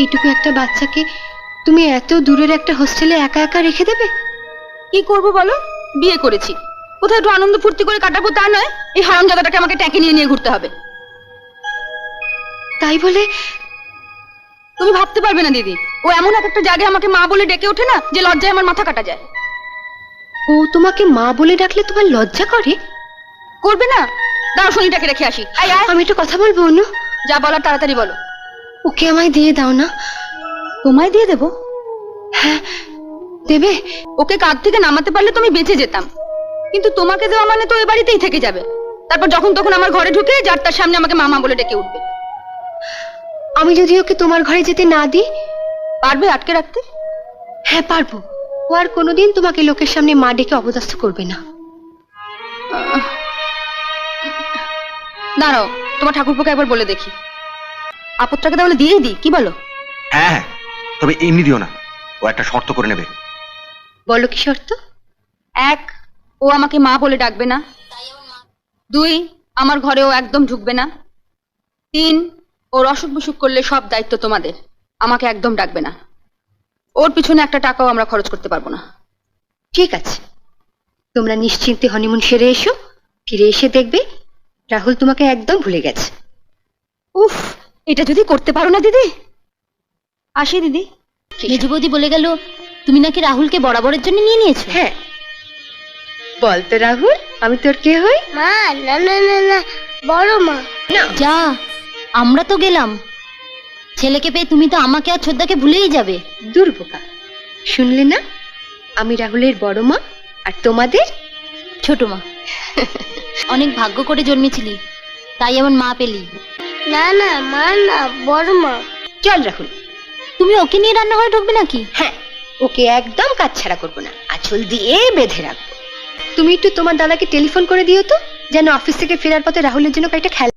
এইটুকু একটা বাচ্চাকে তুমি এত দূরের একটা হোস্টেলে একা একা রেখে দেবে? কি করবো বলো, বিয়ে করেছি, কোথায় একটু আনন্দ ফুর্তি করে কাটাবো তা নয়, এই হারামজাদাটাকে আমাকে ট্যাঁকে নিয়ে নিয়ে ঘুরতে হবে। তাই বলে তুমি ভাবতে পারবে না দিদি, ও এমন একটা জায়গায় আমাকে মা বলে ডেকে ওঠে না যে লজ্জায় আমার মাথা কাটা যায়। ও তোমাকে মা বলে ডাকলে তোমার লজ্জা করে? করবে না? দাও শনিটাকে রেখে আসি। আয় আয়। আমি একটা কথা বলবো অনু। যা বলার তাড়াতাড়ি বলো। ওকে আমায় দিয়ে দাও না। তোমায় দিয়ে দেবো? হ্যাঁ দেবে। ওকে কাঁধ থেকে নামাতে পারলে তুমি বেঁচে যেতাম, কিন্তু তোমাকে দেওয়া মানে তো এ বাড়িতেই থেকে যাবে। তারপর যখন তখন আমার ঘরে ঢুকে যার তার সামনে আমাকে মামা বলে ডেকে উঠবে। আমি যদি ওকে তোমার ঘরে যেতে না দিই? পারবে আটকে রাখতে? হ্যাঁ পারবো। ও আর কোনোদিন তোমাকে লোকের সামনে মা ডেকে অপদস্থ করবে না। দাঁড়াও, তোমার ঠাকুরপোকে একবার বলে দেখি। আপদটাকে তাহলে দিয়েই দিই, কি বলো? হ্যাঁ হ্যাঁ, তবে এমনি দিও না, ও একটা শর্ত করে নেবে। বলো কি শর্ত? 1, ও আমাকে মা বলে ডাকবে না। 2, আমার ঘরে ও একদম ঢুকবে না। 3, ওর অসুখ বিসুখ করলে সব দায়িত্ব তোমাদের, আমাকে একদম ডাকবে না। ওর পিছনে একটা টাকাও আমরা খরচ করতে পারবো না। ঠিক আছে, তোমরা নিশ্চিন্তে হনিমুন সেরে এসো। ফিরে এসে দেখবে রাহুল তোমাকে একদম ভুলে গেছে। উফ, এটা যদি করতে পারো না দিদি। আসি দিদি। মেজো বৌদি বলে গেল তুমি নাকি রাহুলকে বরাবরের জন্য নিয়ে নিয়েছো। হ্যাঁ, বল তো রাহুল, আমি তোর কে হই? মা না না না না, বড় মা। না, যা, আমরা তো গেলাম। ছেলেকে পেয়ে তুমি তো আমাকে আর ছোদ্দাকে ভুলেই যাবে। দুর্বোকা, শুনলে না? আমি রাহুলের বড় মা আর তোমাদের ছোট মা। অনেক ভাগ্য করে জন্মেছিলি, তাই এমন মা পেলি। না না মা না, বড় মা। চল রাহুল। তুমি ওকে নিয়ে রান্নাঘরে ঢুকবে নাকি? হ্যাঁ, ওকে একদম কাছছাড়া করবো না, আঁচল দিয়ে বেঁধে রাখবো। তুমি একটু তোমার দাদাকে টেলিফোন করে দিও তো, যেন অফিস থেকে ফেরার পথে রাহুলের জন্য কয়েকটা খেলা